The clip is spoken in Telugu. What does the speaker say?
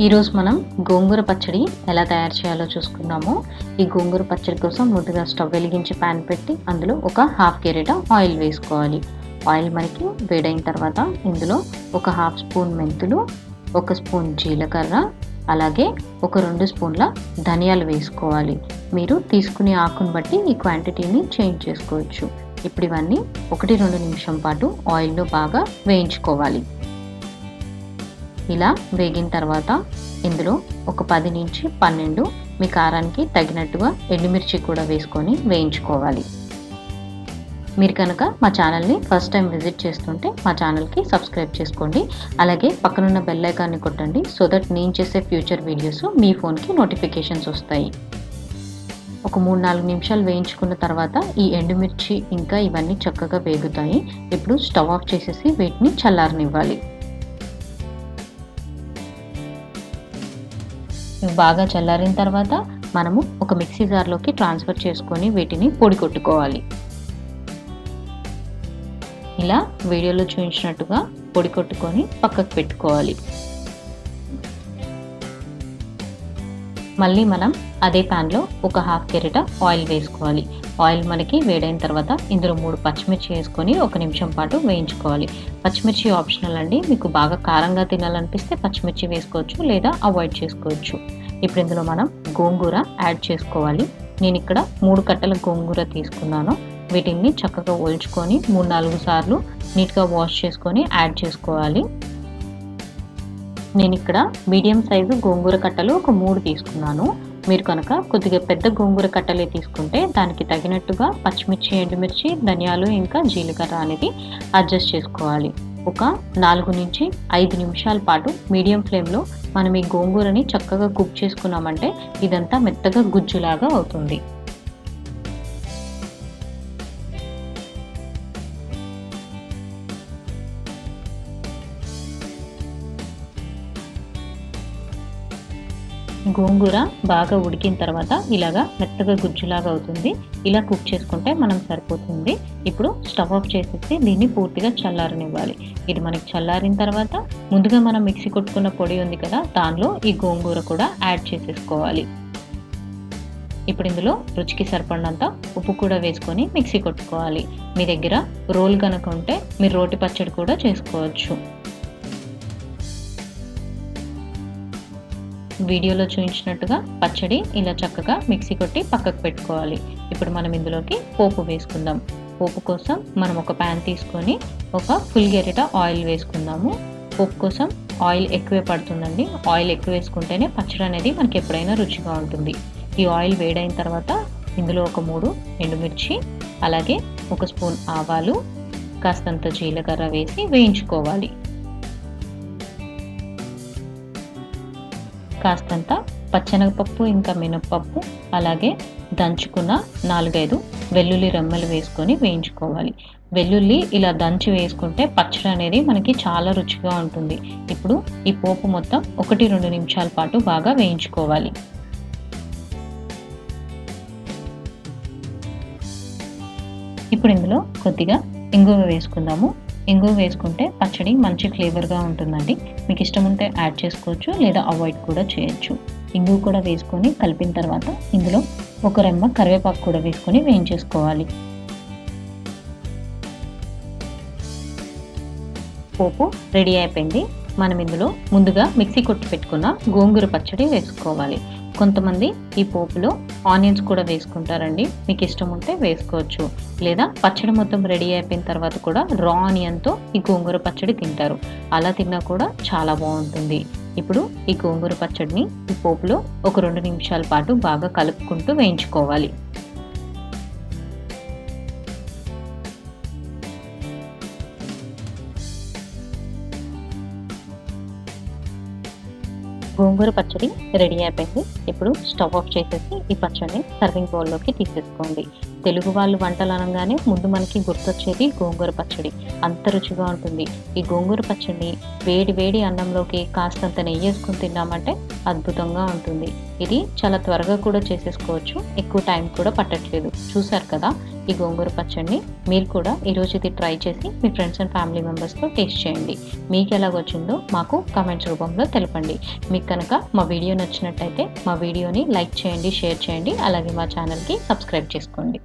ఈరోజు మనం గోంగూర పచ్చడి ఎలా తయారు చేయాలో చూసుకుందాము. ఈ గోంగూర పచ్చడి కోసం ముందుగా స్టవ్ వెలిగించి ప్యాన్ పెట్టి అందులో ఒక హాఫ్ గరిట ఆయిల్ వేసుకోవాలి. ఆయిల్ మనకి వేడైన తర్వాత ఇందులో ఒక హాఫ్ స్పూన్ మెంతులు, ఒక స్పూన్ జీలకర్ర, అలాగే ఒక 2 స్పూన్ల ధనియాలు వేసుకోవాలి. మీరు తీసుకునే ఆకును బట్టి ఈ క్వాంటిటీని చేంజ్ చేసుకోవచ్చు. ఇప్పుడు ఇవన్నీ 1-2 నిమిషం పాటు ఆయిల్లో బాగా వేయించుకోవాలి. ఇలా వేగిన తర్వాత ఇందులో ఒక 10-12 మీ కారానికి తగినట్టుగా ఎండుమిర్చి కూడా వేసుకొని వేయించుకోవాలి. మీరు కనుక మా ఛానల్ని ఫస్ట్ టైం విజిట్ చేస్తుంటే మా ఛానల్కి సబ్స్క్రైబ్ చేసుకోండి. అలాగే పక్కనున్న బెల్ ఐకాన్ని కొట్టండి. సో దట్ నేను చేసే ఫ్యూచర్ వీడియోస్ మీ ఫోన్కి నోటిఫికేషన్స్ వస్తాయి. ఒక 3-4 నిమిషాలు వేయించుకున్న తర్వాత ఈ ఎండుమిర్చి ఇంకా ఇవన్నీ చక్కగా వేగుతాయి. ఇప్పుడు స్టవ్ ఆఫ్ చేసేసి వీటిని చల్లారనివ్వాలి. బాగా చల్లారిన తర్వాత మనము ఒక మిక్సీ జార్లోకి ట్రాన్స్ఫర్ చేసుకొని వీటిని పొడి కొట్టుకోవాలి. ఇలా వీడియోలో చూపించినట్టుగా పొడి కొట్టుకొని పక్కకు పెట్టుకోవాలి. మళ్ళీ మనం అదే ప్యాన్లో ఒక హాఫ్ గరిట ఆయిల్ వేసుకోవాలి. ఆయిల్ మనకి వేడైన తర్వాత ఇందులో 3 పచ్చిమిర్చి వేసుకొని 1 నిమిషం పాటు వేయించుకోవాలి. పచ్చిమిర్చి ఆప్షనల్ అండి. మీకు బాగా కారంగా తినాలనిపిస్తే పచ్చిమిర్చి వేసుకోవచ్చు, లేదా అవాయిడ్ చేసుకోవచ్చు. ఇప్పుడు ఇందులో మనం గోంగూర యాడ్ చేసుకోవాలి. నేను ఇక్కడ 3 కట్టల గోంగూర తీసుకున్నాను. వీటిని చక్కగా ఒలుచుకొని 3-4 సార్లు నీట్గా వాష్ చేసుకొని యాడ్ చేసుకోవాలి. నేను ఇక్కడ మీడియం సైజు గోంగూర కట్టలు ఒక 3 తీసుకున్నాను. మీరు కనుక కొద్దిగా పెద్ద గోంగూర కట్టలే తీసుకుంటే దానికి తగినట్టుగా పచ్చిమిర్చి, ఎండుమిర్చి, ధనియాలు ఇంకా జీలకర్ర అనేది అడ్జస్ట్ చేసుకోవాలి. ఒక 4-5 నిమిషాల పాటు మీడియం ఫ్లేమ్లో మనం ఈ గోంగూరని చక్కగా కుక్ చేసుకున్నామంటే ఇదంతా మెత్తగా గుజ్జులాగా అవుతుంది. గోంగూర బాగా ఉడికిన తర్వాత ఇలాగా మెత్తగా గుజ్జులాగా అవుతుంది. ఇలా కుక్ చేసుకుంటే మనం సరిపోతుంది. ఇప్పుడు స్టవ్ ఆఫ్ చేసేసి దీన్ని పూర్తిగా చల్లారనివ్వాలి. ఇది మనకి చల్లారిన తర్వాత ముందుగా మనం మిక్సీ కొట్టుకున్న పొడి ఉంది కదా, దానిలో ఈ గోంగూర కూడా యాడ్ చేసేసుకోవాలి. ఇప్పుడు ఇందులో రుచికి సరిపడినంత ఉప్పు కూడా వేసుకొని మిక్సీ కొట్టుకోవాలి. మీ దగ్గర రోల్ కనుక ఉంటే మీరు రోటి పచ్చడి కూడా చేసుకోవచ్చు. వీడియోలో చూపించినట్టుగా పచ్చడి ఇలా చక్కగా మిక్సీ కొట్టి పక్కకు పెట్టుకోవాలి. ఇప్పుడు మనం ఇందులోకి పోపు వేసుకుందాం. పోపు కోసం మనం ఒక ప్యాన్ తీసుకొని ఒక ఫుల్ గరిట ఆయిల్ వేసుకుందాము. పోపు కోసం ఆయిల్ ఎక్కువే పడుతుందండి. ఆయిల్ ఎక్కువ వేసుకుంటేనే పచ్చడి అనేది మనకి ఎప్పుడైనా రుచిగా ఉంటుంది. ఈ ఆయిల్ వేడైన తర్వాత ఇందులో ఒక 3 ఎండుమిర్చి, అలాగే 1 స్పూన్ ఆవాలు, కాస్తంత జీలకర్ర వేసి వేయించుకోవాలి. కాస్తంత పచ్చెనగపప్పు ఇంకా మినప్పప్పు, అలాగే దంచుకున్న 4-5 వెల్లుల్లి రెమ్మలు వేసుకొని వేయించుకోవాలి. వెల్లుల్లి ఇలా దంచి వేసుకుంటే పచ్చడి అనేది మనకి చాలా రుచిగా ఉంటుంది. ఇప్పుడు ఈ పోపు మొత్తం 1-2 నిమిషాల పాటు బాగా వేయించుకోవాలి. ఇప్పుడు ఇందులో కొద్దిగా ఇంగువ వేసుకుందాము. ఇంగువ వేసుకుంటే పచ్చడి మంచి ఫ్లేవర్గా ఉంటుందండి. మీకు ఇష్టం ఉంటే యాడ్ చేసుకోవచ్చు, లేదా అవాయిడ్ కూడా చేయొచ్చు. ఇంగువ కూడా వేసుకొని కలిపిన తర్వాత ఇందులో ఒక రెమ్మ కరివేపాకు కూడా వేసుకొని వేయించేసుకోవాలి. పోపు రెడీ అయిపోయింది. మనం ఇందులో ముందుగా మిక్సీ కొట్టి పెట్టుకున్న గోంగూర పచ్చడి వేసుకోవాలి. కొంతమంది ఈ పోపులో ఆనియన్స్ కూడా వేసుకుంటారండి. మీకు ఇష్టం ఉంటే వేసుకోవచ్చు, లేదా పచ్చడి మొత్తం రెడీ అయిపోయిన తర్వాత కూడా రా ఆనియన్తో ఈ గోంగూర పచ్చడి తింటారు. అలా తిన్నా కూడా చాలా బాగుంటుంది. ఇప్పుడు ఈ గోంగూర పచ్చడిని ఈ పోపులో ఒక 2 నిమిషాల పాటు బాగా కలుపుకుంటూ వేయించుకోవాలి. గోంగూర పచ్చడి రెడీ అయిపోయింది. ఇప్పుడు స్టవ్ ఆఫ్ చేసేసి ఈ పచ్చడిని సర్వింగ్ బౌల్లోకి తీసేసుకోండి. తెలుగు వాళ్ళు వంటలు అనగానే ముందు మనకి గుర్తొచ్చేది గోంగూర పచ్చడి. అంత రుచిగా ఉంటుంది. ఈ గోంగూర పచ్చడిని వేడి వేడి అన్నంలోకి కాస్తంత నెయ్యేసుకొని తిన్నామంటే అద్భుతంగా ఉంటుంది. ఇది చాలా త్వరగా కూడా చేసేసుకోవచ్చు. ఎక్కువ టైం కూడా పట్టట్లేదు. చూసారు కదా ఈ గోంగూర పచ్చడిని. మీరు కూడా ఈరోజు ఇది ట్రై చేసి మీ ఫ్రెండ్స్ అండ్ ఫ్యామిలీ మెంబర్స్తో టేస్ట్ చేయండి. మీకు ఎలాగొచ్చిందో మాకు కామెంట్స్ రూపంలో తెలపండి. మీకు కనుక మా వీడియో నచ్చినట్టయితే మా వీడియోని లైక్ చేయండి, షేర్ చేయండి. అలాగే మా ఛానల్కి సబ్స్క్రైబ్ చేసుకోండి.